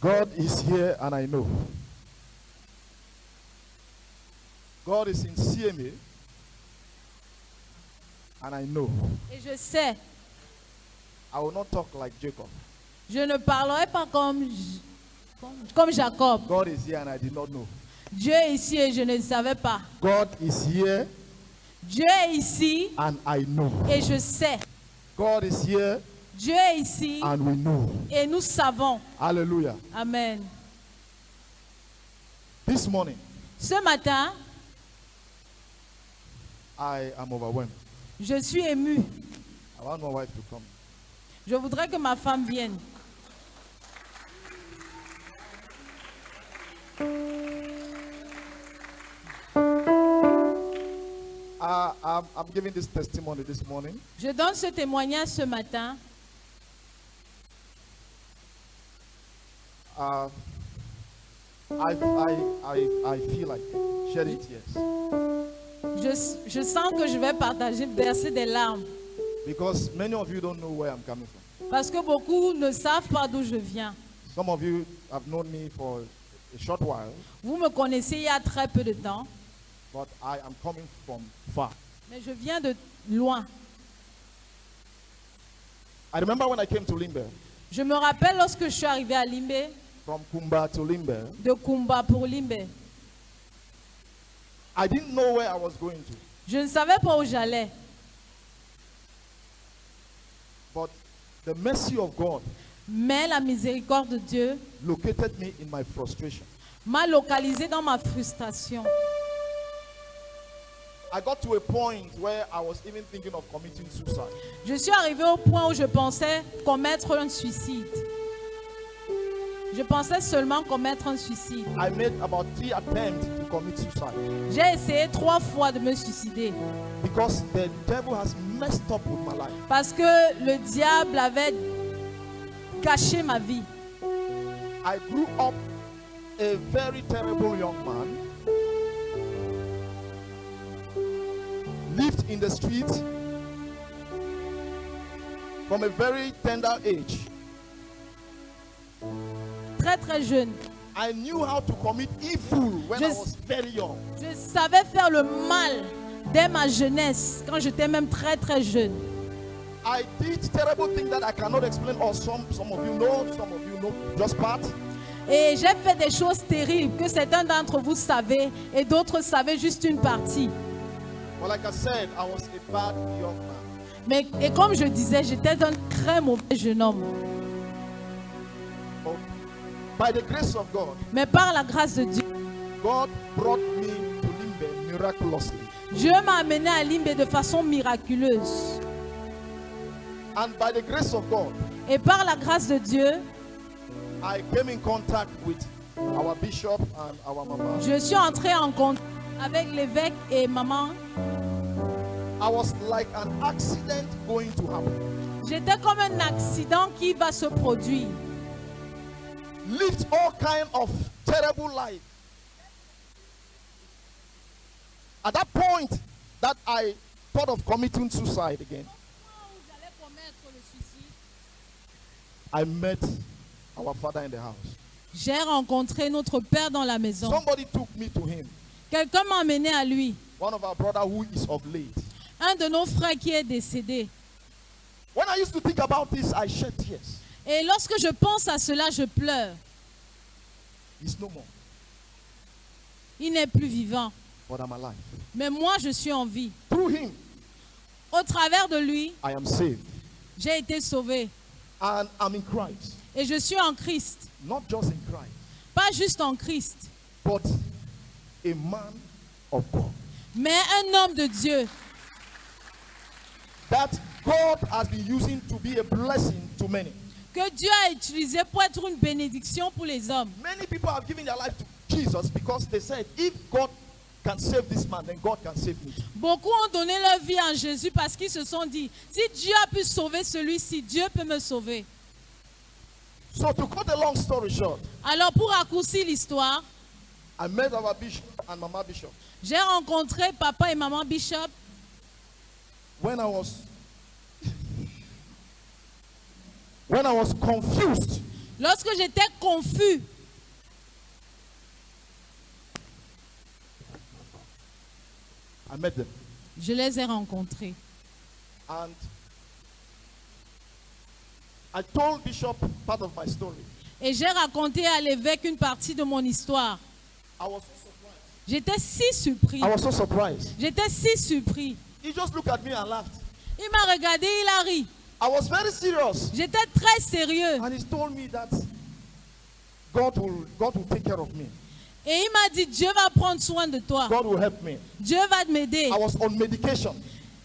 God is here and I know. God is in CMA and I know. Et je sais, I will not talk like Jacob. je ne parlerai pas comme Jacob. God is here and I did not know. Dieu est ici et je ne le savais pas. God is here Dieu est ici and I know. et je sais. God is here Dieu est ici and we know. et nous savons. Hallelujah. Amen. This morning, Ce matin, I am overwhelmed. je suis ému. I want my wife to come. Je voudrais que ma femme vienne. I'm giving this testimony this morning. Je donne ce témoignage ce matin. I feel like shedding tears Je sens que je vais verser des larmes. because many of you don't know where I'm coming from. Parce que beaucoup ne savent pas d'où je viens. Some of you have known me for a short while, Vous me connaissez il y a très peu de temps, but I am coming from far. mais je viens de loin. I remember when I came to Limbe, Je me rappelle lorsque je suis arrivé à Limbe, from Kumba to Limbe, de Kumba pour Limbe. I didn't know where I was going to, Je ne savais pas où j'allais, but the mercy of God mais la miséricorde de Dieu located me in my frustration. m'a localisé dans ma frustration. I got to a point where I was even thinking of committing suicide. Je suis arrivé au point où je pensais commettre un suicide. Je pensais seulement commettre un suicide. I made about 3 attempts to commit suicide J'ai essayé 3 fois de me suicider because the devil has messed up with my life. parce que le diable avait gâché ma vie. I grew up a very terrible young man, lived in the streets from a very tender age. Très très jeune. I knew how to commit evil when I Just- was very young. Je savais faire le mal dès ma jeunesse, quand j'étais même très très jeune. I did terrible things that I cannot explain, or some of you know just part. Et j'ai fait des choses terribles que certains d'entre vous savez et d'autres savaient juste une partie. But like I said, I was a bad young man. Mais et comme je disais, j'étais un très mauvais jeune homme. But by the grace of God, Mais par la grâce de Dieu, God brought me to Limbe miraculously. Dieu m'a amené à Limbe de façon miraculeuse. And by the grace of God, Et par la grâce de Dieu, I came in contact with our bishop and our mama. je suis entrée en contact avec l'évêque et maman. I was like an accident going to happen. J'étais comme un accident qui va se produire. Lived all kind of terrible life. At that point that I thought of committing suicide again, I met our father in the house. J'ai rencontré notre père dans la maison. Somebody took me to him. Quelqu'un m'a amené à lui. One of our brothers who is of late. Un de nos frères qui est décédé. When I used to think about this, I shed tears. Et lorsque je pense à cela, je pleure. He's no more, Il n'est plus vivant. but I'm alive. Mais moi, je suis en vie. Through him, Au travers de lui, I am saved. j'ai été sauvé. And I'm in Christ. Et je suis en Christ. Not just in Christ, Pas juste en Christ, but a man of God. mais un homme de Dieu That God has been using to be a blessing to many. que Dieu a utilisé pour être une bénédiction pour les hommes. Many people have given their life to Jesus because they said, if God can save this man, then God can save me. Beaucoup ont donné leur vie en Jésus parce qu'ils se sont dit, si Dieu a pu sauver celui-ci, Dieu peut me sauver. So to cut a long story short, Alors pour raccourcir l'histoire, I met our bishop and mama bishop. j'ai rencontré papa et maman Bishop When I was confused Lorsque j'étais confus, I met them. je les ai rencontrés. And I told Bishop part of my story. Et j'ai raconté à l'évêque une partie de mon histoire. I was so surprised. J'étais si surpris. I was so surprised. J'étais si surpris. He just looked at me and laughed. Il m'a regardé, il a ri. I was very serious. J'étais très sérieux. And he told me that God will take care of me. Et il m'a dit, Dieu va prendre soin de toi. God will help me. Dieu va m'aider. I was on medication.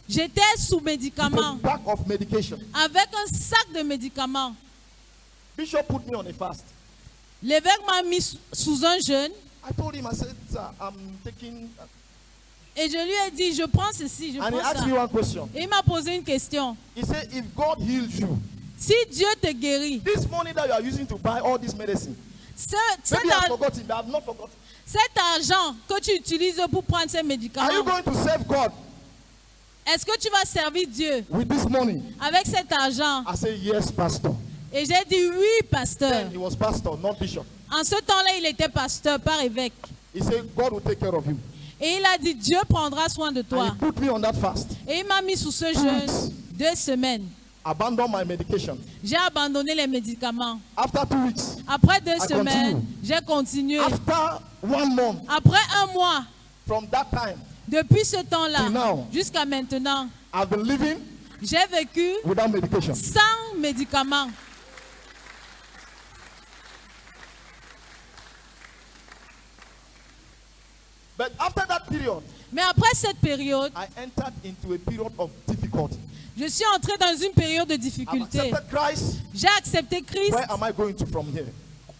J'étais sous médicaments, The back of medication. avec un sac de médicaments. Bishop put me on a fast. L'évêque m'a mis sous un jeûne. I told him, I said, sir, I'm taking... Et je lui ai dit, je prends ceci, je And he prends asked me ça. one question. Et il m'a posé une question. He said, if God heals you, Si Dieu te guérit, this money that you are using to buy all this medicine, maybe I've forgotten, but I've not forgotten. cet argent que tu utilises pour prendre ces Are you médicaments, going to serve God est-ce que tu vas servir Dieu with this money? avec cet argent? I said, yes, pastor. Et j'ai dit oui, pasteur. Then he was pastor, not bishop. En ce temps-là, il était pasteur, pas évêque. He said, God will take care of you. Et il a dit, Dieu prendra soin de And toi. he put me on that fast. Et il m'a mis sous ce jeûne 2 semaines. Abandon my medication. J'ai abandonné les médicaments. After 2 weeks, Après 2 I semaines, continue. j'ai continué. after 1 month, Après 1 mois, from that time, depuis ce temps-là, Till now. jusqu'à maintenant, I've been living j'ai vécu without medication. sans médicaments. But after that period, Mais après cette période, I entered into a period of difficulty. je suis entré dans une période de I've difficulté. accepted Christ. J'ai accepté Christ. Where am I going to from here?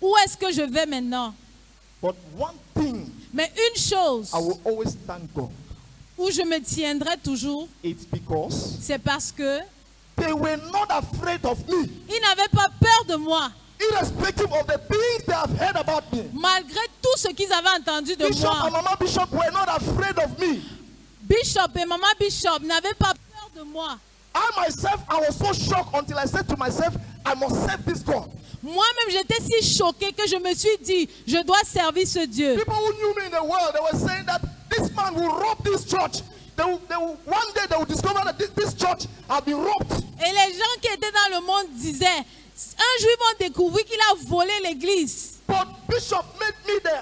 Où est-ce que je vais maintenant? But one thing Mais une chose I will always thank God. où je me tiendrai toujours, It's because c'est parce que they were not afraid of me, ils n'avaient pas peur de moi, irrespective of the things they have heard about me. malgré tout ce qu'ils avaient entendu de Bishop and moi. Mama Bishop were not afraid of me. Bishop et Maman Bishop n'avaient pas peur de moi. I myself, I was so shocked until I said to myself, I must serve this God. Moi-même, j'étais si choquée que je me suis dit, je dois servir ce Dieu. People who knew me in the world, they were saying that this man will rob this church. One day they will discover that this church has been robbed. Et les gens qui étaient dans le monde disaient, un jour ils vont découvrir qu'il a volé l'église. But Bishop made me the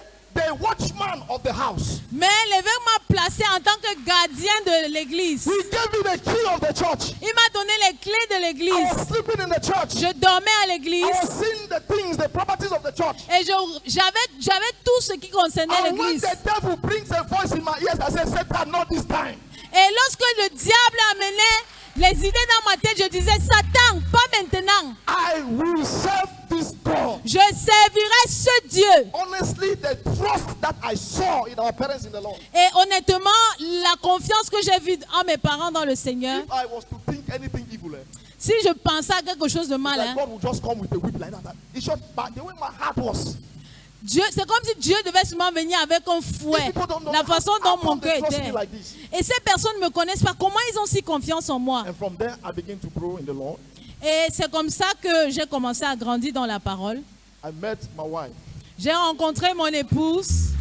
watchman of the house. Mais l'évêque m'a placé en tant que gardien de l'église. He gave me the key of the church. Il m'a donné les clés de I l'église. was sleeping in the church. Je dormais à I l'église was seeing the things, the properties of the church. et j'avais tout ce qui concernait And when l'église. the devil brings a voice in my ears, I say, Satan, not this time. Et lorsque le diable amenait les idées dans ma tête, je disais, Satan, pas maintenant. I will serve this God. Je servirai ce Dieu. Honestly, the trust that I saw in our parents in the Lord. Et honnêtement, la confiance que j'ai vue en mes parents dans le Seigneur, If I was to think anything evil, si je pensais à quelque chose de mal, like hein, God would just come with a whip like that. It's just, but the way my heart was, Dieu, c'est comme si Dieu devait seulement venir avec un fouet. these people don't know La façon how dont mon come they cœur trust me était. like this. Et ces personnes ne me connaissent pas. Comment ils ont si confiance en moi? And from there, I began to grow in the Lord. Et c'est comme ça que j'ai commencé à grandir dans la parole. I met my wife. J'ai rencontré mon épouse.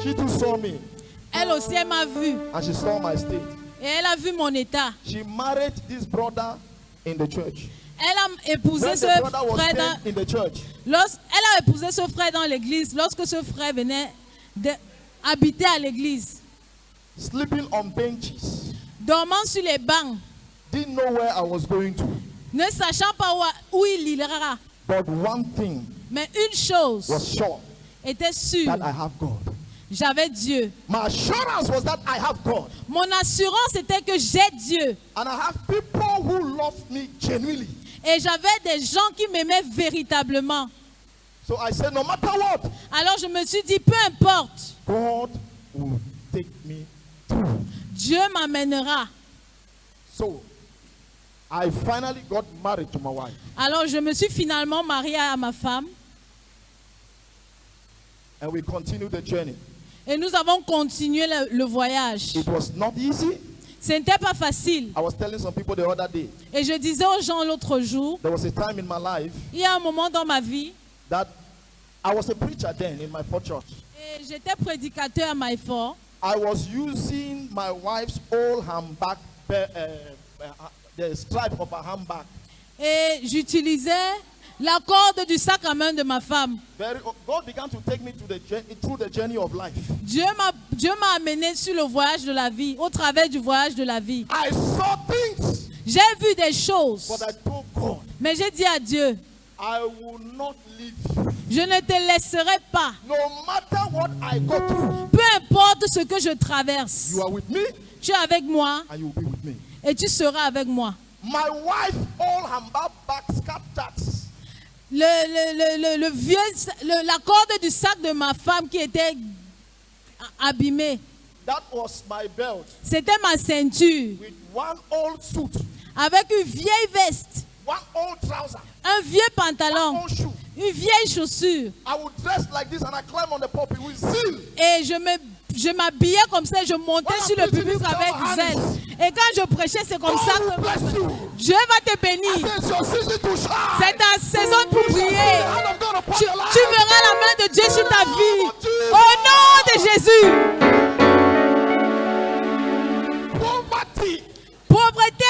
She too saw me, Elle aussi, elle m'a vu. and she saw my state. Et elle a vu mon état. She married this brother in the church. Elle a épousé When ce the brother was frère dead in the church, elle a épousé ce frère dans l'église lorsque ce frère venait habiter à l'église. sleeping on benches, Dormant sur les bancs. didn't know where I was going to. Ne sachant pas où il ira. But one thing Mais une chose was sure, était sûre. that I have God. J'avais Dieu. My assurance was that I have God. Mon assurance était que j'ai Dieu. And I have people who love me genuinely. Et j'avais des gens qui m'aimaient véritablement. So I said, no matter what, Alors je me suis dit, peu importe, God will take me through. Dieu m'amènera. So I finally got married to my wife. Alors je me suis finalement mariée à ma femme. And we continued the journey. Et nous avons continué le voyage. It was not easy. Ce n'était pas facile. I was telling some people the other day, Et je disais aux gens l'autre jour, there was a time in my life il y a un moment dans ma vie, that I was a preacher then in my first church. et j'étais prédicateur à Maïfort. I was using my wife's old handbag, the stripe of her handbag. Et j'utilisais la corde du sac à main de ma femme. God began to take me through the journey of life. Dieu m'a amené sur le voyage de la vie, au travers du voyage de la vie. I saw things, J'ai vu des choses, but I told God, mais j'ai dit à Dieu, I will not leave you. je ne te laisserai pas. No matter what I go through, Peu importe ce que je traverse, you are with me tu es avec moi and you will be with me. et tu seras avec moi. My wife, all handbag scattered. Le vieux, la corde du sac de ma femme qui était abîmée, That was my belt c'était ma ceinture with one old suit, avec une vieille veste, one old trouser, un vieux one pantalon, old shoe. une vieille chaussure. I would dress like this and I climb on the pulpit with zeal. Et je m'habillais comme ça, je montais sur le public avec zèle. Et quand je prêchais, c'est comme ça God will bless que you. Dieu va te bénir. It's your season to shine. C'est ta saison pour You shall see prier. the hand of God upon Tu your life. verras la main de Dieu sur ta vie. Au nom de Jésus. Poverty, Pauvreté,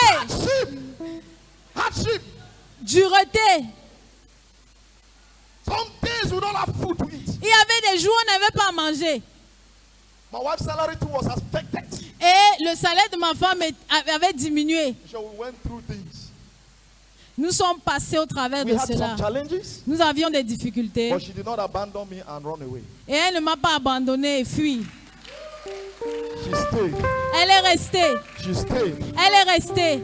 hardship. dureté. Some days we don't have food to eat. Il y avait des jours où on n'avait pas à manger. My wife's salary too was affected. Et le salaire de ma femme avait diminué. So we went through things. Nous sommes passés au travers We de had cela. some challenges, Nous avions des difficultés. but she did not abandon me and run away. Et elle ne m'a pas abandonné et fui. She stayed. Elle est restée. She stayed. Elle est restée.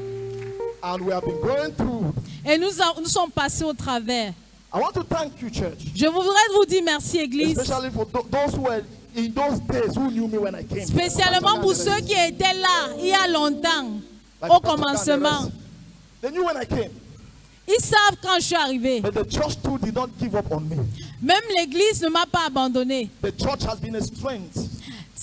And we have been going through. Et nous sommes passés au travers. I want to thank you, church. Je voudrais vous dire merci, Église. Especially for those who were in those days who knew me when I came. Spécialement pour ceux qui étaient là il y a longtemps, Like au Pastor Khan and the commencement. rest. They knew when I came. Ils savent quand je suis arrivée. But the church too did not give up on me. Même l'Église ne m'a pas abandonné. The church has been a strength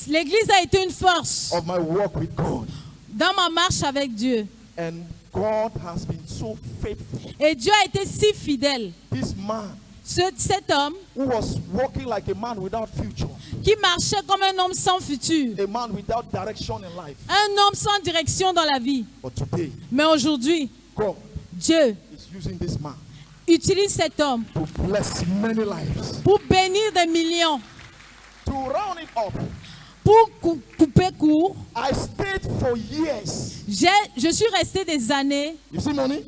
L'Église a été une force of my walk with God. dans ma marche avec Dieu. And God has been so faithful. Et Dieu a été si fidèle. This man Cet homme who was walking like a man without future, qui marchait comme un homme sans futur, a man without direction in life. un homme sans direction dans la vie. But today, Mais aujourd'hui, God Dieu is using this man utilise cet homme to bless many lives. pour bénir des millions. To round it up, Pour couper court, I stayed for years. je suis resté des années. You see money?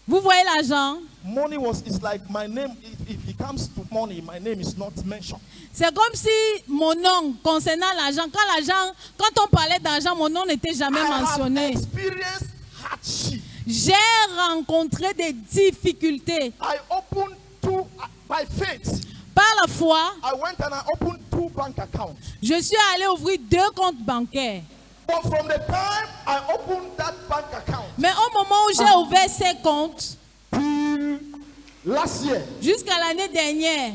Vous voyez l'argent? Money it's like my name. If it comes to money, my name is not mentioned. C'est comme si mon nom concernant l'argent, quand on parlait d'argent, mon nom n'était jamais I have mentionné. experienced hardship. J'ai rencontré des difficultés. I opened by faith. Par la foi, I went and I opened 2 bank accounts. je suis allé ouvrir 2 comptes bancaires. But from the time I opened that bank account Mais au moment où j'ai ouvert ces comptes, till last year, jusqu'à l'année dernière,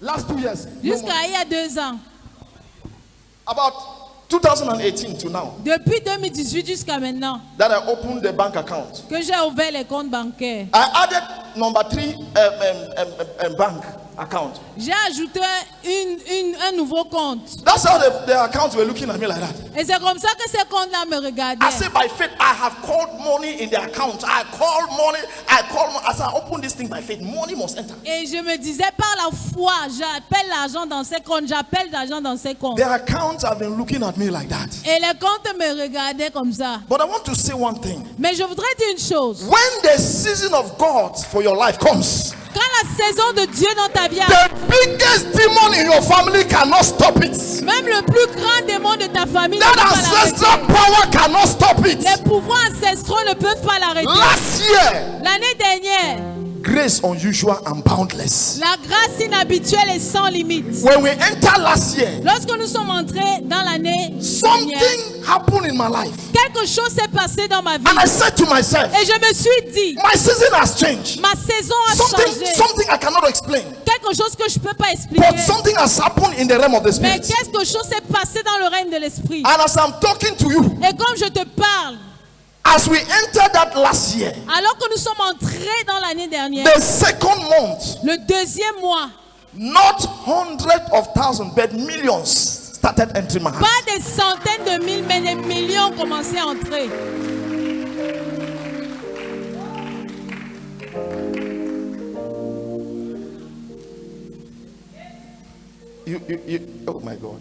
last 2 years, no jusqu'à more. il y a 2 ans, About 2018 to now, depuis 2018 jusqu'à maintenant, that I opened the bank account. que j'ai ouvert les comptes bancaires, I added number 3 bank account. j'ai ajouté un nouveau compte. That's how the accounts were looking at me like that. Et c'est comme ça que ces comptes-là me regardaient. I say by faith, I have called money in the account. I call money. As I open this thing by faith, money must enter. Et je me disais par la foi, j'appelle l'argent dans ces comptes, j'appelle l'argent dans ces comptes. The accounts have been looking at me like that. Et les comptes me regardaient comme ça. But I want to say one thing. Mais je voudrais dire une chose. When the season of God for your life comes, Quand la saison de Dieu dans ta vie the arrive, biggest demon in your family cannot stop it. même le plus grand démon de ta famille ne That peut pas l'arrêter. ancestral power cannot stop it. Les pouvoirs ancestraux ne peuvent pas l'arrêter. Last year, L'année dernière, grace unusual and boundless. La grâce inhabituelle et sans limite. When we enter last year, Lorsque nous sommes entrés dans l'année dernière, something happened in my life. quelque chose s'est passé dans ma vie. And I said to myself, Et je me suis dit, my season has changed. ma saison a changé. Something I cannot explain. Quelque chose que je ne peux pas expliquer. But something has happened in the realm of the Mais spirit. quelque chose s'est passé dans le règne de l'esprit. And as I'm talking to you, Et comme je te parle, as we entered that last year, alors que nous sommes entrés dans l'année dernière, the second month, le deuxième mois, not hundreds of thousands, but millions started entering my heart. pas des centaines de mille, mais des millions ont commencé à entrer. Oh my God.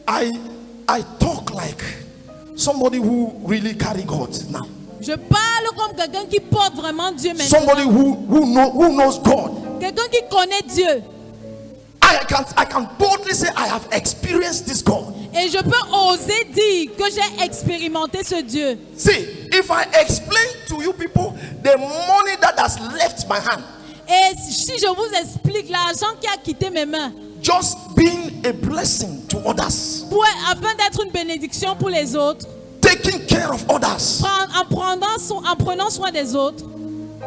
I talk like somebody who really carry God now. Je parle comme quelqu'un qui porte vraiment Dieu maintenant. Somebody who knows God. Quelqu'un qui connaît Dieu. I can boldly say I have experienced this God. Et je peux oser dire que j'ai expérimenté ce Dieu. See, if I explain to you people the money that has left my hand, Et si je vous explique l'argent qui a quitté mes mains, just being a blessing to others, afin d'être une bénédiction pour les autres, taking care of others, en prenant soin des autres,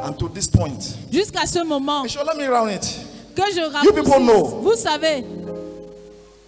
and to this point, jusqu'à ce moment Bishop, let me round it. que je You people raccourcisse. know. Vous savez,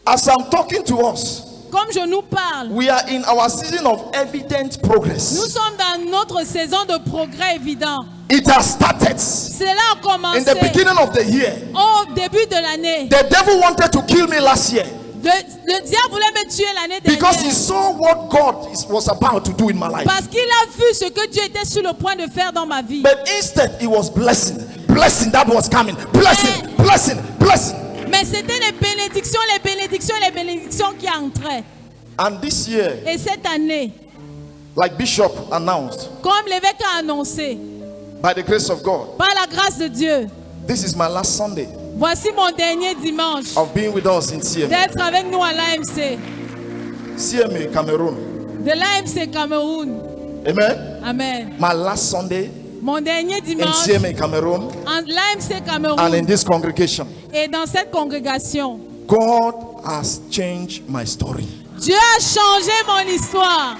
As I'm talking to us, comme je nous parle, we are in our season of evident nous progress. sommes dans notre saison de progrès évident. It has started Cela a in commencé the beginning of the year. au début de l'année. The devil wanted to kill me last year Le diable voulait me tuer l'année because he dernière. saw what God was about to do in my life. Parce qu'il a vu ce que Dieu était sur le point de faire dans ma vie. But instead, it was blessing that was coming. Blessing. Mais c'était les bénédictions qui entraient. And this year, Et cette année, like Bishop announced, comme l'évêque a annoncé, by the grace of God, par la grâce de Dieu, this is my last Sunday voici mon dernier dimanche of being with us in CMA. d'être avec nous à l'AMC, CMA, Cameroon. de l'AMC Cameroun. Amen. Amen. My last Sunday Mon dernier in dimanche CMA, Cameroon, en l'AMC and Cameroun in this congregation. et dans cette congrégation. God has changed my story. Dieu a changé mon histoire.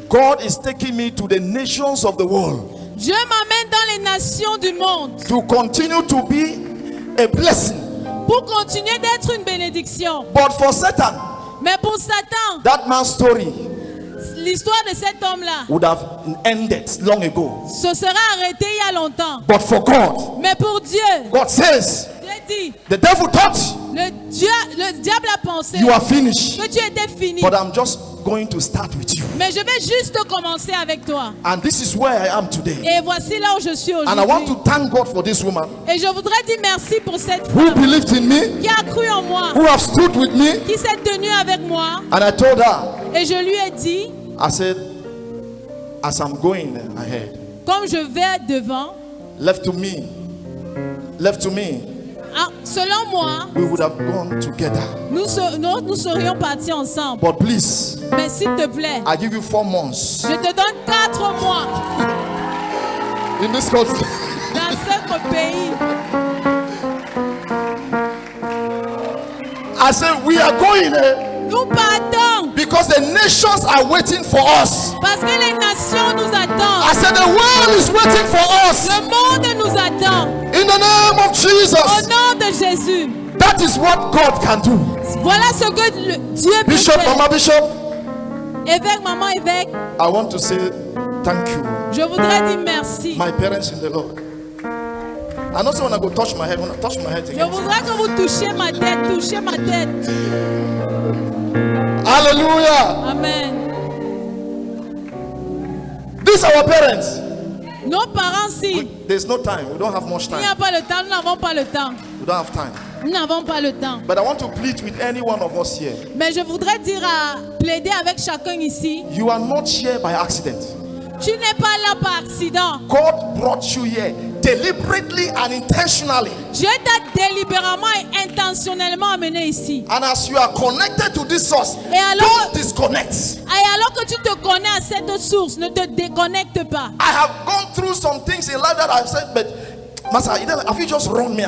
God is taking me to the nations of the world Dieu m'amène dans les nations du monde to continue to be a blessing. pour continuer d'être une bénédiction. But for Satan, Mais pour Satan, that man's story l'histoire de cet homme-là would have ended long ago. se sera arrêtée il y a longtemps. But for God, Mais pour Dieu, God says, Dieu dit, the devil thought le diable a pensé you are finished, que tu étais fini. but I'm just going to start with you. Mais je vais juste commencer avec toi. And this is where I am today. Et voici là où je suis And I want aujourd'hui. to thank God for this woman Et je voudrais dire merci pour cette who femme believed in me, qui a cru en moi, who have stood with me. qui s'est tenue avec moi. And I told her, Et je lui ai dit, I said, as I'm going ahead, comme je vais devant, left to me, selon moi, we would have gone together. nous serions partis ensemble. But please, Mais s'il te plaît, I give you 4 months je te donne 4 mois in this country. dans ce pays. I said, we are going Nous partons because the nations are waiting for us. parce que les nations nous I attendent. said, the world is waiting for us. Le monde nous attend. In the name of Au Jesus. nom de Jésus. That is what God can do. Voilà ce que Dieu peut Bishop, faire. Mama Bishop, Évêque, maman évêque, I want to say thank you. je voudrais dire merci. My parents in the Lord. I also want to go touch my head. When I touch my head Je again. voudrais que vous touchiez ma tête. Hallelujah. Amen. These are our parents. Nos parents, si There's no time. We don't have much il n'y time. a pas le temps, nous n'avons pas le temps. We don't have time. Nous n'avons pas le temps. But I want to plead with any one of us here. Mais je voudrais dire plaider avec chacun ici. You are not here by accident. Tu n'es pas là par accident. God brought you here deliberately and intentionally. Dieu t'a délibérément et intentionnellement amené ici. And as you are connected to this source, Et alors, don't disconnect. et alors que tu te connais à cette source, ne te déconnecte pas. I have gone through some things in life that I've said, but Master, have you just run me?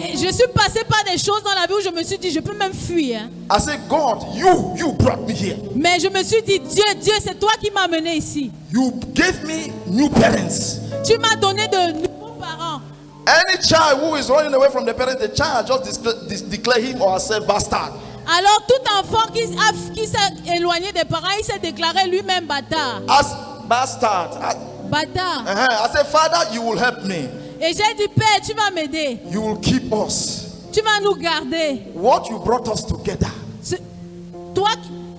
Et je suis passé par des choses dans la vie où je me suis dit, je peux même fuir. I said, God, you brought me here. Mais je me suis dit, Dieu, c'est toi qui m'as amené ici. You gave me new parents. Tu m'as donné de nouveaux parents. Any child who is running away from the parents, the child just declare him or herself bastard. Alors tout enfant qui s'est éloigné des parents, il s'est déclaré lui-même bâtard. As bastard. Bâtard. I said, Father, you will help me. Et j'ai dit, Père, tu vas m'aider. You will keep us. Tu vas nous garder. What you brought us together Toi,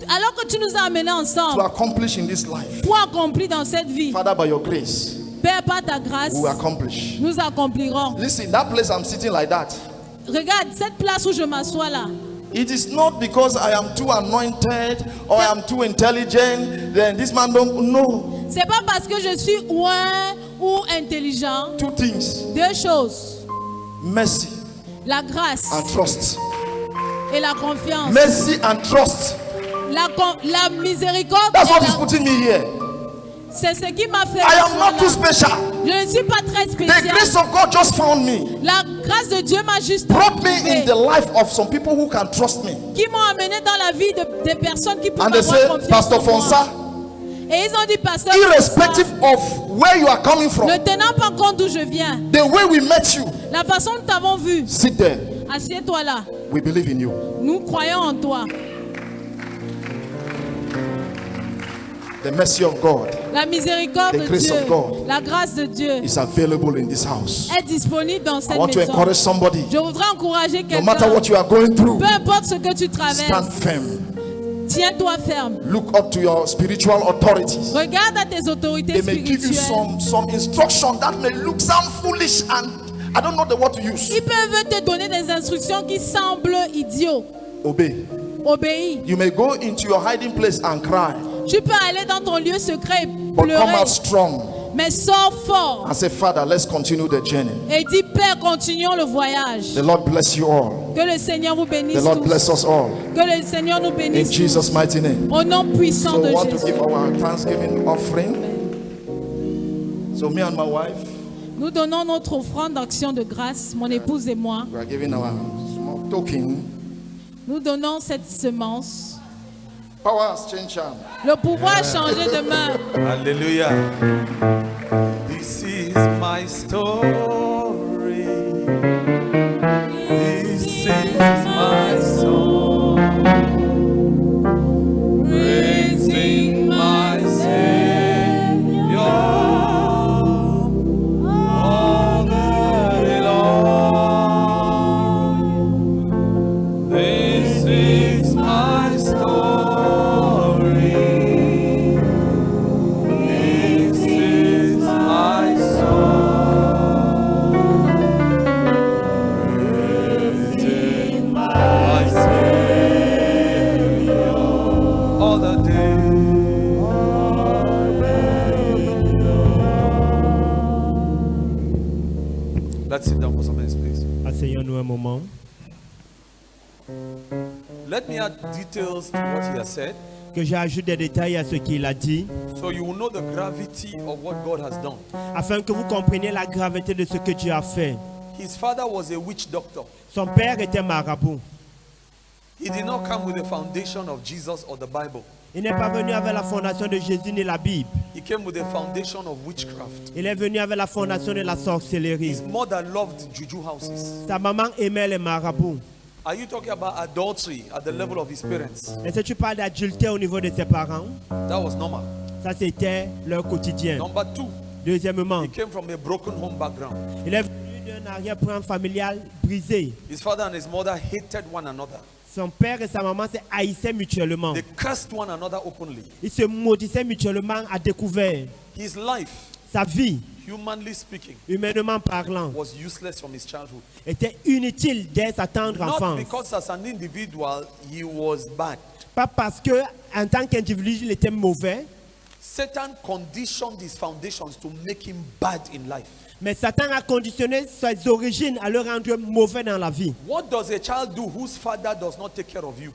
alors que tu nous as amenés to ensemble accomplish in this life, pour accomplir dans cette vie, Father, by your grace, Père, par ta grâce, we will accomplish. nous accomplirons. Listen, that place I'm sitting like that, Regarde, cette place où je m'assois là, it is not because I am too anointed or I am too intelligent, then this man don't know. c'est pas parce que je suis ouin ou intelligent. Two things: Deux choses, mercy la grâce and trust. et la confiance. Mercy and trust. La miséricorde, That's what et is la- putting me here. c'est ce qui m'a fait. I am not too m'asseoir là. special. Je ne suis pas très The spécial. grace of God just found me, La grâce de Dieu m'a juste brought me in trouvé, the life of some people who can trust me. qui m'ont amené dans la vie des personnes qui peuvent And they avoir say, confiance Pastor en moi. Fonsa, Et ils ont dit, pasteur, irrespective of where you are coming from, ne tenant pas compte d'où je viens, the way we met you, la façon dont nous t'avons vu, sit there. assieds-toi là. We believe in you. Nous croyons en toi. The mercy of God La miséricorde The de grace Dieu, of God la grâce de Dieu is available in this house. est disponible dans I cette want to maison. encourage somebody. Je voudrais encourager No matter quelqu'un, what you are going through, peu importe ce que tu stand traverses, firm. tiens-toi ferme. Look up to your spiritual authorities. Regarde à tes autorités They may give you spirituelles. some instruction that may sound foolish, and I don't know the word to use. Ils peuvent te donner des instructions qui semblent idiots. Obey. Obéis. You may go into your hiding place and cry, Tu peux aller dans ton lieu secret et but come pleurer, out strong mais sors fort and say, Father, let's continue the journey. et dis, Père, continuons le voyage. The Lord bless you all. Que le Seigneur vous The bénisse Lord tous. bless us all. Que le Seigneur nous In bénisse tous. Jesus' mighty name. Au nom puissant So de we want to Jésus. give our Thanksgiving offering. So me and my wife, Nous donnons notre offrande d'action de grâce, mon épouse et moi. we are giving our small token. Nous donnons cette semence. Power has changed hands. Le pouvoir a changé de main. Hallelujah. This is my story. This is my song. Praising my Savior all the day long. This is my story. This is my song. Praising my Savior all the day. Let's sit down for some minutes, please. Asseyons-nous un moment. Let me add details to what he has said, Que j'ajoute des détails à ce qu'il a dit, so you will know the gravity of what God has done. afin que vous compreniez la gravité de ce que Dieu a fait. His father was a witch doctor. Son père était marabout. He did not come with the foundation of Jesus or the Bible. Il n'est pas venu avec la fondation de Jésus ni la Bible. He came with the foundation of witchcraft. Il est venu avec la fondation de la sorcellerie. His mother loved juju houses. Sa maman aimait les marabouts. Are you talking about adultery at the level of his parents? Est-ce que tu parles d'adultère au niveau de ses parents? That was normal. Ça, c'était leur quotidien. Number two, Deuxièmement, he came from a broken home background. il est venu d'un arrière-plan familial brisé. His father and his mother hated one another. Son père et sa maman se haïssaient mutuellement. They cursed one another openly. Ils se maudissaient mutuellement à découvert. His life, Sa vie, humanly speaking, humainement parlant, was useless from his childhood. était inutile dès sa tendre Not enfance. because as an individual he was bad. Pas parce que en tant qu'individu il était mauvais, Satan conditioned his foundations to make him bad in life. Mais Satan a conditionné ses origines à le rendre mauvais dans la vie. What does a child do whose father does not take care of you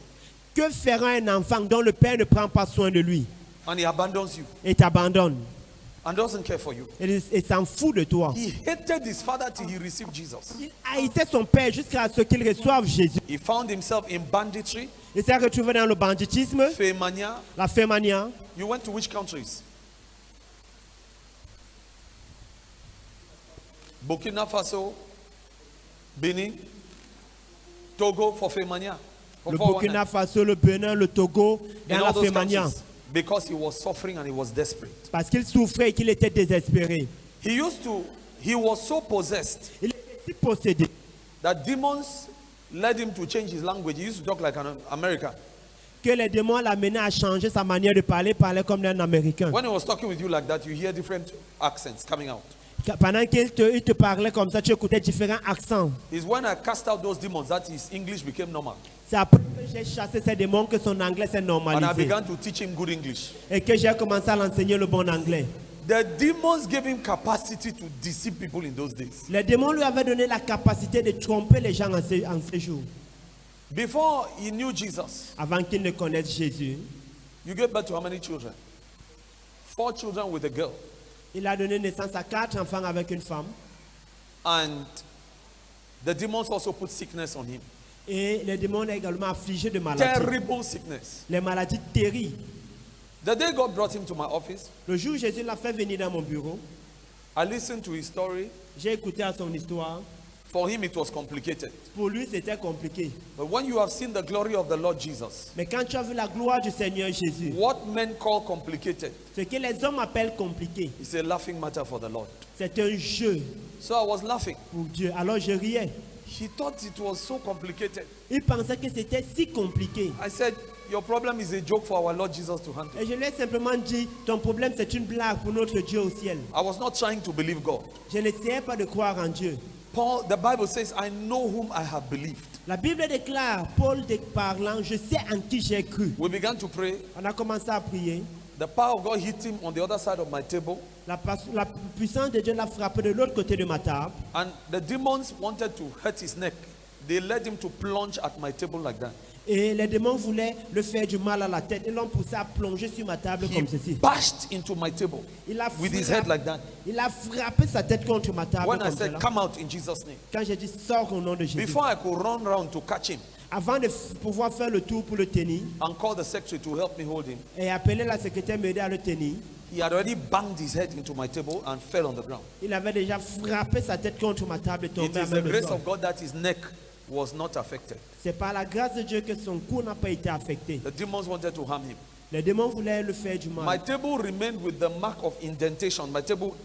Que fera un enfant dont le père ne prend pas soin de lui and he abandons you et t'abandonne and doesn't care for you? et s'en fout de toi? He hated his father till he received Jesus. Il haïssait son père jusqu'à ce qu'il reçoive Jésus. He found himself in banditry, Il s'est retrouvé dans le banditisme, femania. la fémania. You went to which countries? Burkina Faso, Benin, Togo for femania. For Le 419. Burkina Faso, le Bénin, le Togo, In dans all la those fémania. countries, because he was suffering and he was desperate. Parce qu'il souffrait et qu'il était désespéré. He was so possessed Il était si possédé that demons led him to change his language. He used to talk like an American. que les démons l'amenaient à changer sa manière de parler, parler comme un Américain. When he was talking with you like that, you hear different accents coming out. Pendant qu'il te parlait comme ça, tu écoutais différents accents. It's when I cast out those demons that his English became normal. C'est après que j'ai chassé ces démons que son anglais s'est And I normalisé. began to teach him good English. Et que j'ai commencé à l'enseigner le bon anglais. The demons gave him capacity to deceive people in those days. Les démons lui avaient donné la capacité de tromper les gens en ces jours. Before he knew Jesus, Avant qu'ils ne connaissent Jésus, you gave birth to how many children? 4 children with a girl. il a donné naissance à 4 enfants avec une femme. And the demons also put sickness on him. Et les démons l'ont également affligé de maladies. Terrible sickness. Les maladies terribles. The day God brought him to my office, Le jour où Jésus l'a fait venir dans mon bureau, I listened to his story. j'ai écouté à son histoire. For him, it was complicated. Pour lui, c'était compliqué. But when you have seen the glory of the Lord Jesus, Mais quand tu as vu la gloire du Seigneur Jésus, what men call complicated ce que les hommes appellent compliqué, is a laughing matter for the Lord. c'est un jeu So I was laughing. pour Dieu. Alors je riais. He thought it was so complicated. Il pensait que c'était si compliqué. I said, your problem is a joke for our Lord Jesus to handle. Et je lui ai simplement dit, ton problème c'est une blague pour notre Dieu au ciel. I was not trying to believe God. Je n'essayais pas de croire en Dieu. Paul, the Bible says, I know whom I have believed. La Bible déclare, Paul parlant, je sais en qui j'ai cru. We began to pray. On a commencé à prier. The power of God hit him on the other side of my table. La puissance de Dieu l'a frappé de l'autre côté de ma table. And the demons wanted to hurt his neck. They led him to plunge at my table like that. Et les démons voulaient le faire du mal à la tête. Ils l'ont poussé à plonger sur ma table He comme ceci. bashed into my table Il a, with his head like that. il a frappé sa tête contre ma table When I comme said, cela. come out in Jesus' name. Quand j'ai dit sors au nom de Jésus. Before I could run round to catch him Avant de pouvoir faire le tour pour le tenir and call the secretary to help me hold him, et appeler la secrétaire m'aider à le tenir, he had already banged his head into my table and fell on the ground. il avait déjà frappé sa tête contre ma table et It tombé à is the même le grace sol. of God that his neck was not affected. C'est par la grâce de Dieu que son cou n'a pas été affecté. The demons wanted to harm him. Les démons voulaient le faire du My mal. table remained with the mark of indentation.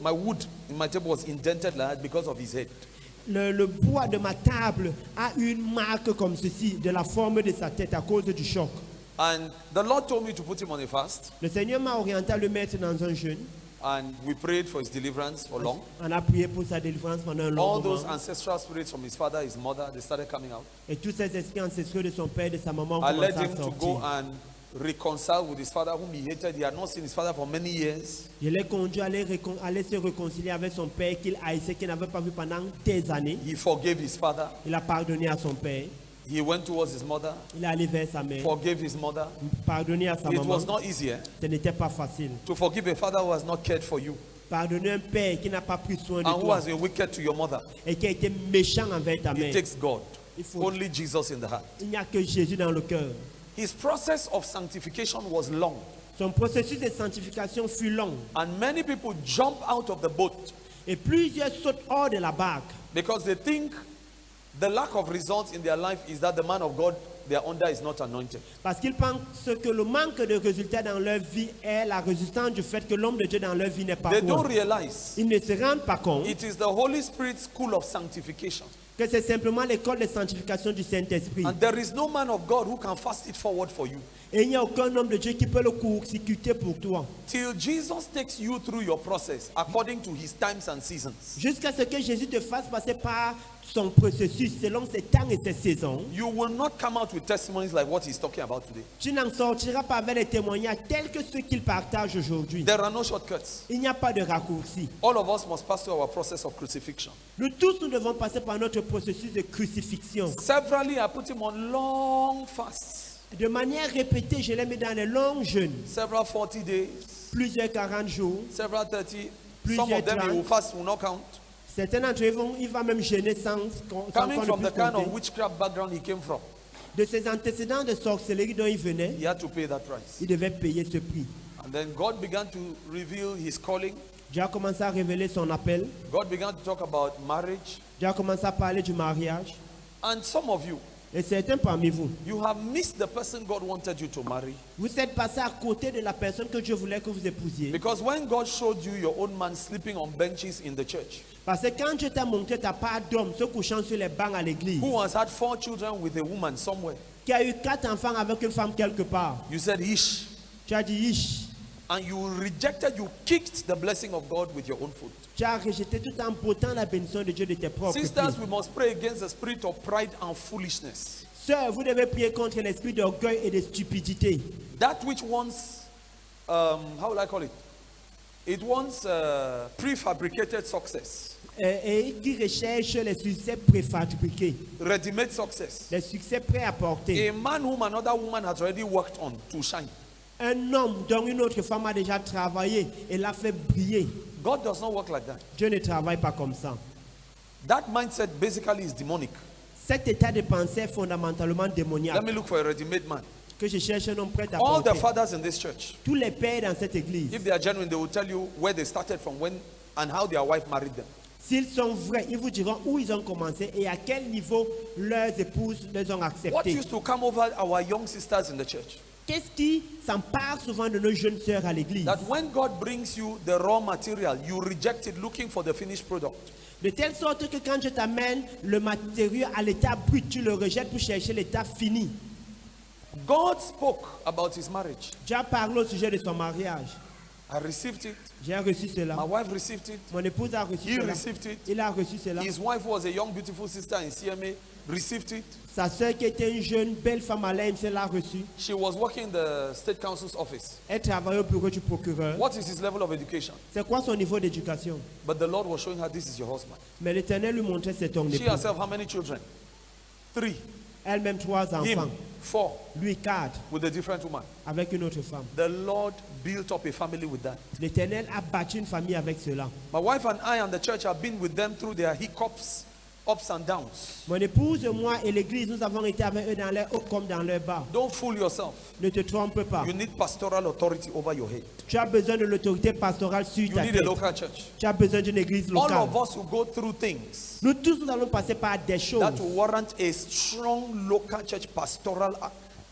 My wood in my table was indented like that because of his head. Le bois de ma table a une marque comme ceci, de la forme de sa tête à cause du choc. And the Lord told me to put him on a fast. Le Seigneur m'a orienté à le mettre dans un jeûne. And we prayed for his deliverance for long. On a prié pour sa délivrance pendant un long All those moment. ancestral spirits from his father, his mother, they started coming out. Et tous ces esprits ancestraux de son père et de sa maman ont I commencé led à him to go sortir. and reconcile with his father whom he hated. He had not seen his father for many years. Je l'ai conduit à aller se réconcilier avec son père qu'il haïssait, qu'il n'avait pas vu pendant des années. He forgave his father. Il a pardonné à son père. He went towards his mother, Il est allé vers sa mère. forgave his mother. Pardonné à sa It maman. was not easy Ce n'était pas facile. to forgive a father who has not cared for you Pardonner un père qui n'a pas pris soin de and who toi has been wicked to your mother. et qui a été méchant envers ta It mère. takes God. Il faut- Only Jesus in the heart. Il n'y a que Jésus dans le cœur. His process of sanctification was long. Son processus de sanctification fut long And many people jump out of the boat et plusieurs sautent hors de la barque because they think the lack of results in their life is that the man of God they are under is not anointed. parce qu'ils pensent que le manque de résultats dans leur vie est la résistance du fait que l'homme de Dieu dans leur vie n'est pas They don't bon. realize Ils ne se rendent pas compte it is the Holy Spirit school of sanctification. que c'est simplement l'école de sanctification du Saint-Esprit. And there is no man of God who can fast it forward for you. Et il n'y a aucun homme de Dieu qui peut le court-circuiter pour toi. Till Jesus takes you through your process according to his times and seasons. Jusqu'à ce que Jésus te fasse passer par son processus selon ses temps et ses saisons, you will not come out with testimonies like what he's talking about today. tu n'en sortiras pas avec des témoignages tels que ceux qu'il partage aujourd'hui. There are no shortcuts. Il n'y a pas de raccourci. All of us must pass through our process of crucifixion. Nous tous, nous devons passer par notre processus de crucifixion. Severally, I put him on long fasts. De manière répétée, je l'ai mis dans les longs jeûnes. Several 40 days, Plusieurs 40 jours. several 30. Plusieurs Some of them he will 30. fast, will not count. Certains d'entre eux, il va même jeûner sans Coming qu'on from ne the puisse kind of compter. witchcraft background he came from, De ses antécédents de sorcellerie dont il venait, he had to pay that price. il devait payer ce prix. And then God began to reveal his calling. Dieu a commencé à révéler son appel. God began to talk about marriage. Dieu a commencé à parler du mariage. And some of you, Et certains parmi vous, you have missed the person God wanted you to marry. vous êtes passé à côté de la personne que Dieu voulait que vous épousiez. Because when God showed you your own man sleeping on benches in the church, Parce que quand Dieu t'a montré ta part d'homme se couchant sur les bancs à l'église, who has had 4 children with a woman somewhere, qui a eu 4 enfants avec une femme quelque part, you said, Ish. tu as dit, Ish. And you rejected, you kicked the blessing of God with your own foot. Tu as rejeté tout en portant la bénédiction de Dieu de tes propres Sisters, pieds. we must pray against the spirit of pride and foolishness. Sœurs, vous devez prier contre l'esprit d'orgueil et de stupidité. That which wants, how will I call it? It wants prefabricated success, Et qui recherche les succès préfabriqués, ready-made success. les succès prêts à porter. A man whom another woman has already worked on to shine. Un homme dont une autre femme a déjà travaillé et l'a fait briller. God does not work like that. Dieu ne travaille pas comme ça. That mindset basically is demonic. Cet état de pensée est fondamentalement Let démoniaque. me look for a ready-made man. Que je cherche un homme prêt à All the porter. fathers in this church, Tous les pères dans cette église, if they are genuine, they will tell you where they started from, when and how their wife married them. s'ils sont vrais, ils vous diront où ils ont commencé et à quel niveau leurs épouses les ont What acceptés. used to come over our young sisters in the church? Qu'est-ce qui s'empare souvent de nos jeunes sœurs à l'église? That when God brings you the raw material, you reject it looking for the finished product. De telle sorte que quand je t'amène le matériau à l'état brut, tu le rejettes pour chercher l'état fini. God spoke about his marriage. Dieu a parlé au sujet de son mariage. I received it. J'ai reçu cela. My wife received it. Mon épouse a reçu He cela. received it. Il a reçu cela. His wife was a young, beautiful sister in CMA, received it. Sa sœur qui était une jeune, belle femme à l'AMC l'a reçu. She was working in the state council's office. Elle travaille au bureau du procureur. What is his level of education? C'est quoi son niveau d'éducation? But the Lord was showing her, this is your husband. Mais l'Éternel lui montrait c'est ton She époux. herself, how many children? 3. Elle-même 3 enfants. Him, 4. Lui 4 With a different woman. avec une autre femme. The Lord built up a family with that. L'Éternel a bâti une famille avec cela. My wife and I and the church have been with them through their hiccups, ups and downs. Mon épouse, moi et l'église, nous avons été avec eux dans leur haut comme dans leur bas. Don't fool yourself. Ne te trompe pas. You need pastoral authority over your head. Tu as besoin de l'autorité pastorale sur You ta need a tête. local church. Tu as besoin d'une église All locale. of us will go through things Nous tous, nous allons passer par des choses that will warrant a strong local church pastoral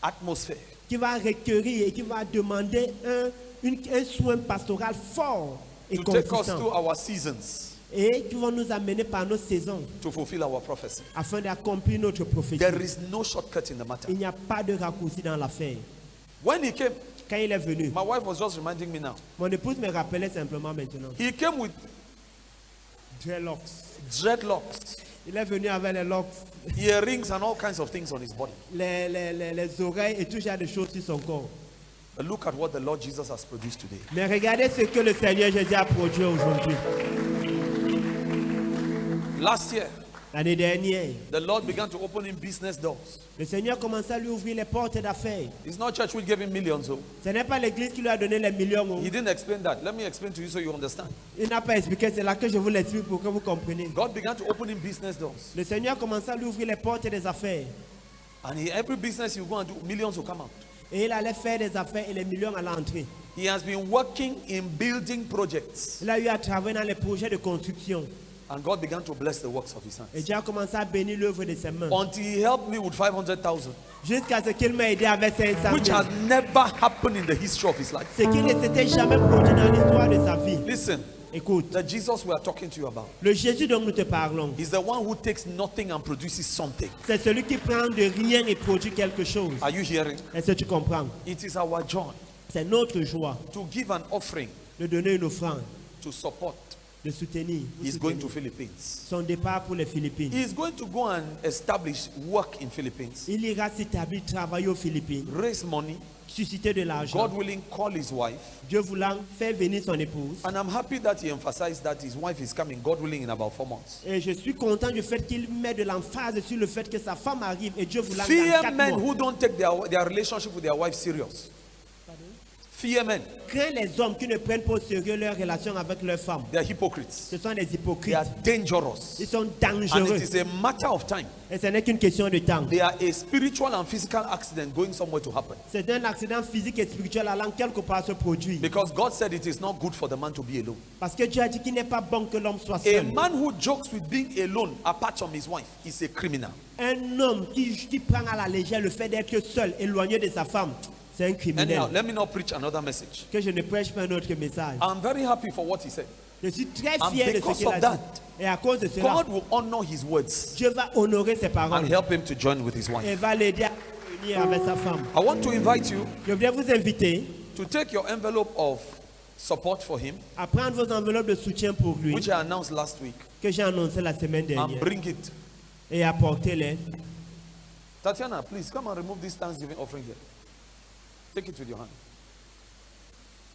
atmosphere. qui vont requérir et qui vont demander un soin pastoral fort et To take us consistant. through our seasons Et qui vont nous amener par nos saisons to fulfill our prophecy. afin d'accomplir notre prophétie. There is no shortcut in the matter. Il n'y a pas de raccourci dans l'affaire. When he came, Quand il est venu, my wife was just reminding me now. mon épouse me rappelait simplement maintenant. He came with Dreadlocks. dreadlocks, Il est venu avec les locks, earrings, and all kinds of things on his body. les oreilles et tout genre de choses sur son corps. But look at what the Lord Jesus has produced today. Mais regardez ce que le Seigneur Jésus a produit aujourd'hui. Last year, L'année dernière, the Lord began to open in business doors. le Seigneur commençait à lui ouvrir les portes d'affaires. It's not church which gave him millions, oh. Ce n'est pas l'église qui lui a donné les millions. Oh. He didn't explain that. Let me explain to you so you understand. Il n'a pas expliqué, c'est là que je vous l'explique pour que vous compreniez. God began to open in business doors. Le Seigneur commençait à lui ouvrir les portes des affaires. And every business you go and do, millions will come out. Et il allait faire des affaires et les millions allaient entrer. He has been working in building projects. Il a eu à travailler dans les projets de construction. And God began to bless the works of his Et hands. Dieu a commencé à bénir l'œuvre de ses mains. Until he helped me with 500,000. Jusqu'à ce qu'il m'a aidé avec 500 Which 000. has never happened in the history of his life. Ce qui ne s'était jamais produit dans l'histoire de sa vie. Listen, Écoute, the Jesus we are talking to you about le Jésus dont nous te parlons, is the one who takes nothing and produces something. c'est celui qui prend de rien et produit quelque chose. Are you hearing? Est-ce que tu comprends? It is our joy C'est notre joie to give an offering de donner une offrande to support de soutenir. Vous He's going soutenir. to Philippines. Son départ pour les Philippines. He's going to go and establish work in Philippines. Il ira s'établir, travailler aux Philippines, Raise money. susciter de l'argent. God willing, call his wife. Dieu voulant faire venir son épouse. And I'm happy that he emphasized that his wife is coming, God willing, in about 4 months. Et je suis content du fait qu'il met de l'emphase sur le fait que sa femme arrive et Dieu voulant dans Fear 4 men mois. who don't take their relationship with their wife serious. Fear men. Crains les hommes qui ne prennent pas au sérieux leur relation avec leur femme. They are hypocrites. Ce sont des They hypocrites. are dangerous. Ils sont And dangereux. it is a matter of time. Et ce n'est qu'une question de temps. They are a spiritual and physical accident going somewhere to happen. C'est un accident physique et spirituel allant quelque part se produire. Because God said it is not good for the man to be alone. Parce que Dieu a dit qu'il n'est pas bon que l'homme soit A seul. man who jokes with being alone apart from his wife is a criminal. Un homme qui prend à la légère le fait d'être seul, éloigné de sa femme, c'est un criminel. Anyhow, let me not preach another message. Que je ne prêche pas un autre message. I'm very happy for what he said. Je suis très And fier de ce because qu'il of a dit. that, Et à cause de cela, God will honor his words Dieu va honorer ses and paroles. help him to join with his Et wife. va l'aider à unir avec sa femme. I want to invite you Je voudrais vous inviter to take your envelope of support for him, à prendre vos enveloppes de soutien pour lui, which I announced last week, que j'ai annoncé la semaine and dernière, bring it. et apportez-les. Tatiana, please come and remove this Thanksgiving offering here. Take it with your hand.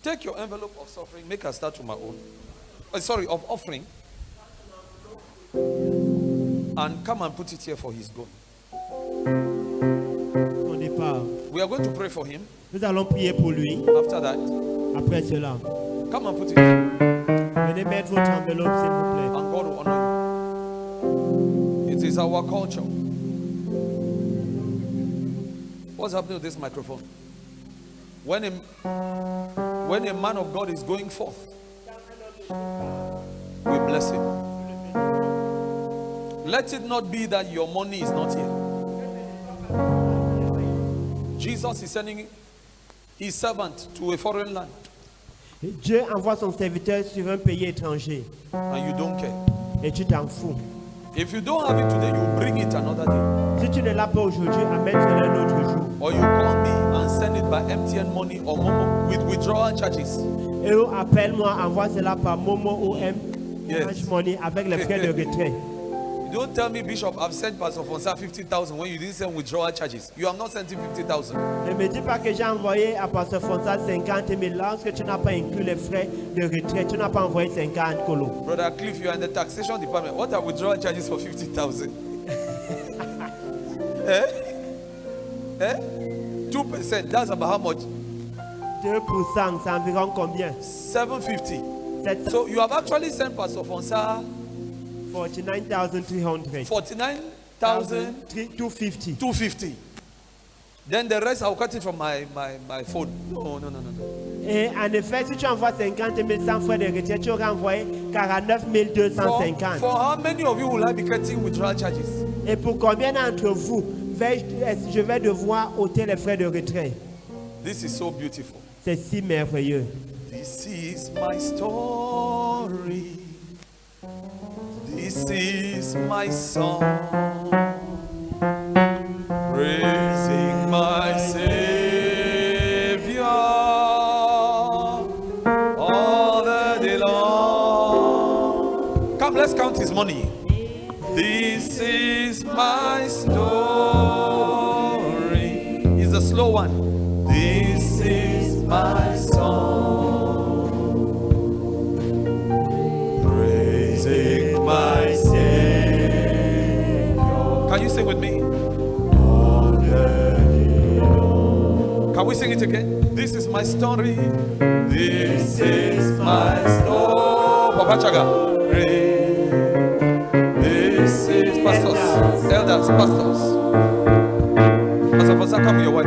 Take your envelope of suffering. Make a start with my own. Of offering. And come and put it here for his going. Son départ. We are going to pray for him. Nous allons prier pour lui. After that, Après cela, come and put it here. venez mettre votre enveloppe, s'il vous plaît. And God will honor you. It is our culture. What's happening with this microphone? When a man of God is going forth, we bless him. Let it not be that your money is not here. Jesus is sending his servant to a foreign land, Dieu envoie son serviteur sur un pays étranger and you don't care. et tu t'en fous. If you don't have it today, you bring it another day. Si tu ne l'as pas aujourd'hui, amène-le un autre jour. Or you call me and send it by MTN money or Momo with withdrawal charges. Et appelle-moi, envoie cela par Momo ou Yes. Orange Money avec les frais de retrait. You don't tell me, Bishop, I've sent Pastor Fonsa 50,000 when you didn't send withdrawal charges. You have not sent him 50,000. Ne me dis pas que j'ai envoyé à Pasteur Fonsa 50 000 lorsque tu n'as pas inclus les frais de retrait. Tu n'as pas envoyé 50 colos. Brother Cliff, you are in the taxation department. What are withdrawal charges for 50,000? 2%, that's about how much? 2%, c'est environ combien? 750. 7 So you have actually sent Pastor Fonsa 49,300. 49,250. 250. Then the rest I'll cut it from my phone. No. Et en effet, si tu envoies 50 000 sans frais de retrait, tu auras envoyé 49 250. For how many of you will I be cutting withdrawal charges? Et pour combien d'entre vous je vais devoir ôter les frais de retrait? This is so beautiful. C'est si merveilleux. This is my story. This is my song. Praising my Savior all the day long. Come, let's count his money. This is my story. It's a slow one. This is my song, praising my Savior. Can you sing with me? Can we sing it again? This is my story. This is my story. Papa Chaga. This is pastors, elders, pastors. Pastor Fosa, come with your wife.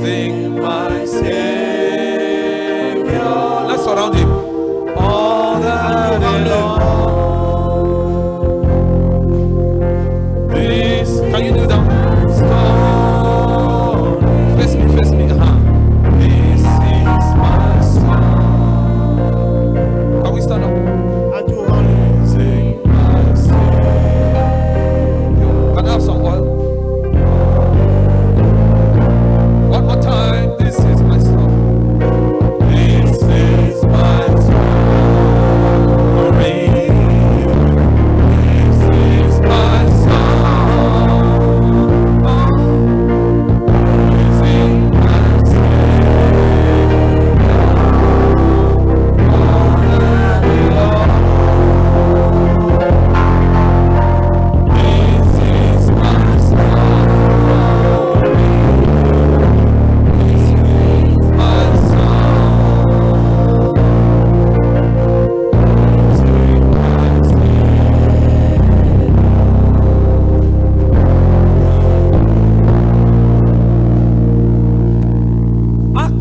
Sing my Savior. Let's surround him. All the day long. This, can you do that? Face me. This is my song. Can we stand up? Sing my Savior. Can I have some oil? One more time.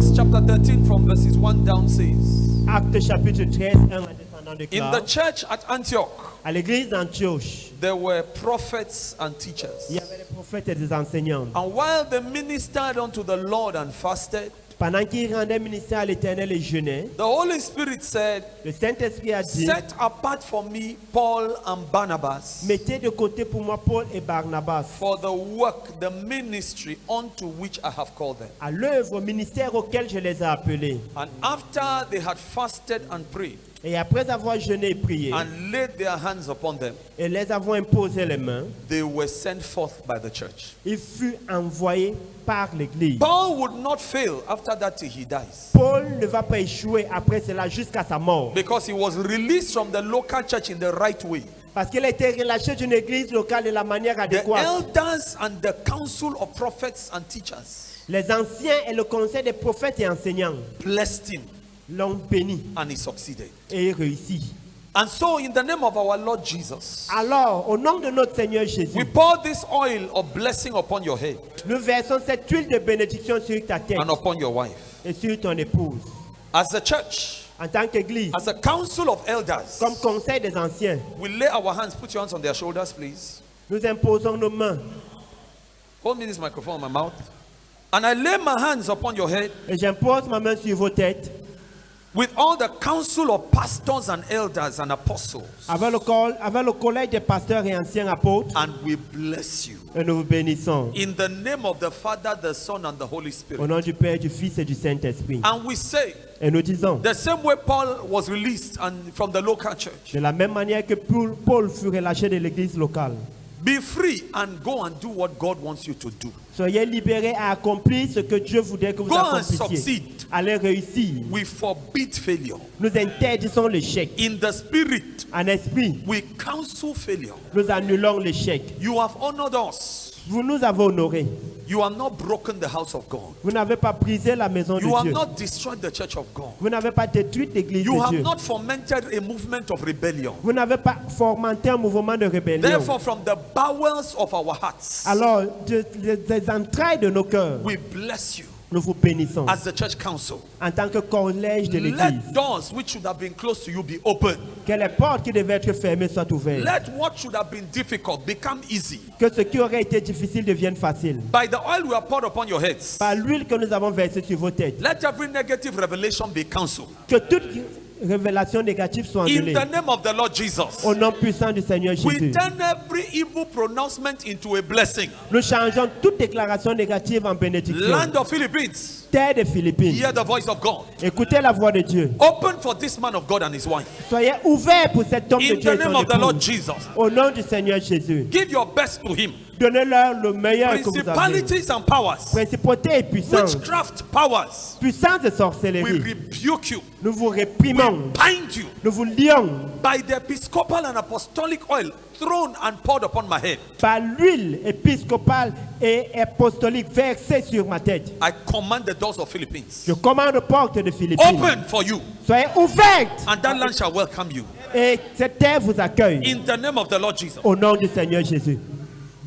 Acts chapter 13 from verses 1 down says, Acte chapitre 13, 1 en descendant de in the Claude. church at Antioch, À l'église d'Antioche, there were prophets and il teachers. y avait des prophètes et des enseignants. And while they ministered unto the Lord and fasted, Pendant qu'ils rendaient ministère à l'Éternel et jeûnaient, the Holy Spirit said, le Saint-Esprit a dit, set apart for me Paul and Barnabas mettez de côté pour moi Paul et Barnabas for the work, the ministry unto which I have called them. à l'œuvre, au ministère auquel je les ai appelés. And after they had fasted and prayed Et après avoir jeûné et prié, and laid their hands upon them, et les avons imposé les mains, they were sent forth by the church. il fut envoyé par l'église. Paul would not fail after that till he dies, Paul ne va pas échouer après cela jusqu'à sa mort. because he was released from the local church in the right way. Parce qu'il a été relâché d'une église locale de la manière The adéquate. elders and the council of prophets and teachers Les anciens et le conseil des prophètes et enseignants blessed him, l'ont béni and he succeeded. et réussi. And so, in the name of our Lord Jesus, Alors, au nom de notre Seigneur Jésus, we pour this oil of blessing upon your head nous versons cette huile de bénédiction sur ta tête and upon your wife. et sur ton épouse. As a church, En tant qu'église, as a council of elders, comme conseil des anciens, we lay our hands, put your hands on their shoulders, please. nous imposons nos mains Hold me this microphone in my mouth. And I lay my hands upon your head et j'impose ma main sur vos têtes with all the council of pastors and elders and apostles. avec le collège des pasteurs et anciens apôtres And we bless you. et nous vous bénissons. In the name of the Father, the Son, and the Holy Au Spirit. nom du Père, du Fils et du Saint-Esprit. And we say, Et nous disons, the same way Paul was released and from the local church, de la même manière que Paul fut relâché de l'église locale, be free and go and do what God wants you to do. soyez libérés à accomplir ce que Dieu voudrait que vous Go and accomplissiez. succeed. Allez réussir. We forbid failure. Nous interdisons l'échec. In the spirit, En esprit, we counsel failure. nous annulons l'échec. You have honored us. Vous nous avez honorés. You have not broken the house of God. Vous n'avez pas brisé la maison de You have Dieu. not destroyed the church of God. Vous n'avez pas détruit l'église You de have Dieu. not fomented a movement of rebellion. Vous n'avez pas fomenté un mouvement de rébellion. Therefore, from the bowels of our hearts, Alors, des entrailles de nos cœurs, we bless you nous vous bénissons. as the church council. En tant que collège de l'église, Let doors which should have been closed to you be open. que les portes qui devaient être fermées soient ouvertes. Let what should have been difficult become easy. Que ce qui aurait été difficile devienne facile. By the oil we have poured upon your heads, Par l'huile que nous avons versée sur vos têtes. let every negative revelation be cancelled. Que toute révélation négative soit In annulée. the name of the Lord Jesus, Au nom puissant du Seigneur we Jésus. turn every evil pronouncement into a blessing. Nous changeons toute déclaration négative en bénédiction. Land of Philippines, Terre des Philippines. hear the voice of God. Écoutez la voix de Dieu. Open for this man of God and his wife. Soyez ouverts pour cet homme de In Dieu the et name son of the Lord épouse. Jesus, Au nom du Seigneur Jésus. give your best to him. Donnez-leur le meilleur que vous avez. Principalities and powers, Principautés et puissances. witchcraft powers, Puissance de we sorcellerie. rebuke you, Nous vous réprimons. bind you Nous vous lions by the episcopal and apostolic oil thrown and poured upon my head. par l'huile épiscopale et apostolique versée sur ma tête. I command the doors of Philippines Je commande aux portes de Philippines. open for you, Soyez ouvertes and that land shall welcome you. et cette terre vous accueille. In the name of the Lord Jesus, Au nom du Seigneur Jésus.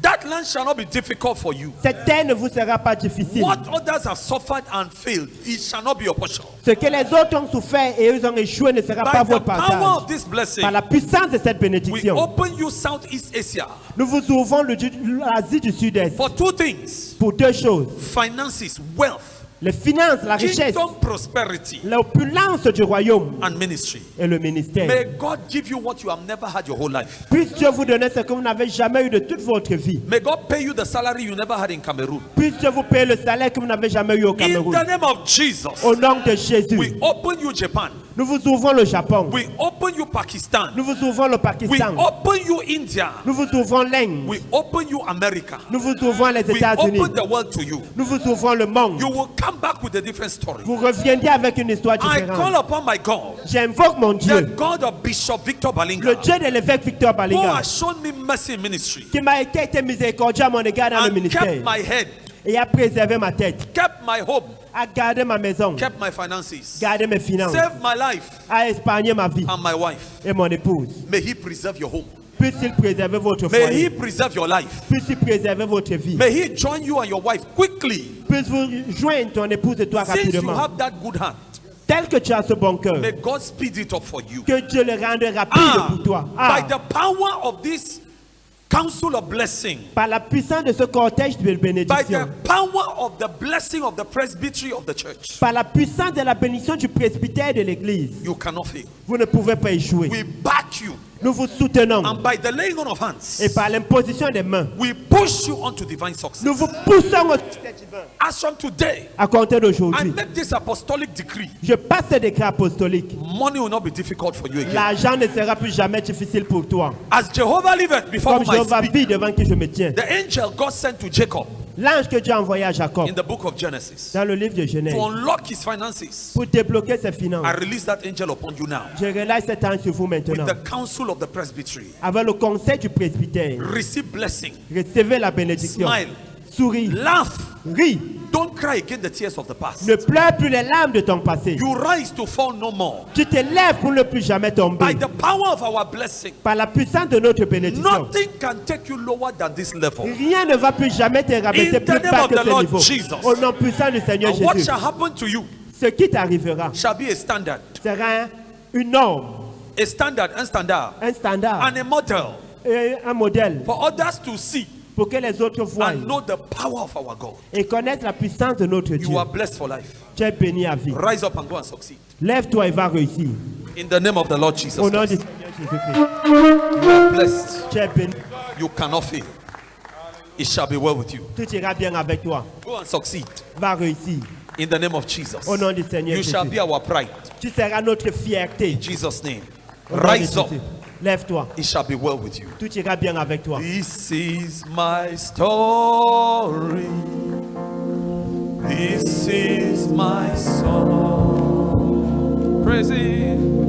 that land shall not be difficult for you. Cette terre ne vous sera pas difficile. What others have suffered and failed, it shall not be your portion. Ce que les autres ont souffert et eux ont échoué ne sera By pas the votre power partage. of this blessing, Par la puissance de cette we bénédiction, open you Southeast Asia nous vous ouvrons l'Asie du Sud-Est for two things: pour deux choses. finances, wealth, Les finances, la richesse, kingdom prosperity, l'opulence du royaume and ministry. et le ministère. May God give you what you have never had your whole life. Puisse Dieu vous donner ce que vous n'avez jamais eu de toute votre vie. May God pay you the salary you never had in Cameroon. Puisse Dieu vous payer le salaire que vous n'avez jamais eu au In Cameroun. the name of Jesus, Au nom de Jésus, we open you Japan. nous vous ouvrons le Japon. We open you Pakistan. Nous vous ouvrons le We Pakistan. open you India. Nous vous ouvrons l'Inde. We open you America. Nous vous ouvrons les We États-Unis. open the world to you. Nous vous ouvrons le monde. You will come back with a different story. Vous reviendrez avec une histoire I call différente. upon my God, J'invoque mon the Dieu, God of Bishop Victor le Balinga, Dieu de l'évêque Victor who Balinga, has shown me mercy in ministry qui m'a été miséricordieux à mon égard dans le and ministère kept my head, et a préservé ma tête, kept my home, a gardé ma maison, kept my finances, gardé mes finances, saved my life a épargné ma vie and my wife. et mon épouse. May He preserve your home. Puisse-t-il préserver votre May He foyer. preserve your life. Puisse-t-il préserver votre vie. May He join you and your wife quickly. Puisse vous joindre ton épouse et toi Since you rapidement. have that good hand, Tel que tu as ce bon cœur. may God speed it up for you. Que Dieu le rende rapide pour toi. By the power of this council of blessing, Par la puissance de ce cortège de by the bénédiction. power of the blessing of the presbytery of the church, Par la puissance de la bénédiction du presbytère de l'église. you cannot fail. Vous ne pouvez pas échouer. We back you, Nous vous soutenons. and by the laying on of hands, Et par l'imposition des mains. we push you onto divine success. Nous vous poussons au succès divin. As from today, À compter I d'aujourd'hui. make this apostolic decree. Je passe ce décret apostolique. Money will not be difficult for you again. L'argent ne sera plus jamais difficile pour toi. As Jehovah liveth, before Comme whom I Jéhovah speak, vit devant qui je me tiens. the angel God sent to Jacob L'ange que Dieu a envoyé à Jacob in the book of Genesis dans le livre de Genèse to unlock his finances, pour débloquer ses finances. I release that angel upon you now. Je relâche cet ange sur vous With maintenant. the council of the presbytery, Avec le conseil du presbytère, receive blessing, recevez la bénédiction. smile, Souris, laugh. ris. Don't cry again the tears of the past. Ne pleure plus les larmes de ton passé. You rise to fall no more. Tu te lèves pour ne plus jamais By tomber. the power of our blessing, Par la puissance de notre bénédiction. nothing can take you lower than this level. Rien ne va plus jamais te In rabaisser the plus name bas of que the ce Lord niveau. Jesus. Au nom puissant du Seigneur And what Jésus. shall happen to you Ce qui t'arrivera shall be a standard, sera une norme, un standard, un standard, and a model et un modèle for others to see pour que les autres voient and know the power of our God. et connaissent la puissance de notre Dieu. You are blessed for life. Tu es béni à vie. Rise up and go and succeed. Lève-toi et va réussir. In the name of the Lord Jesus Au nom du Christ. Seigneur Jésus-Christ. You are blessed. Tu es béni. You cannot fail. It shall be well with you. Tout ira bien avec toi. Go and succeed. Va réussir. In the name of Jesus. Au nom du Seigneur You shall Jésus. be our pride. Tu seras notre fierté. In Jesus' name. Au nom de Rise up. Jésus. Lève-toi. It shall be well with you. Tout ira bien avec toi. This is my story. This is my song. Praise Him.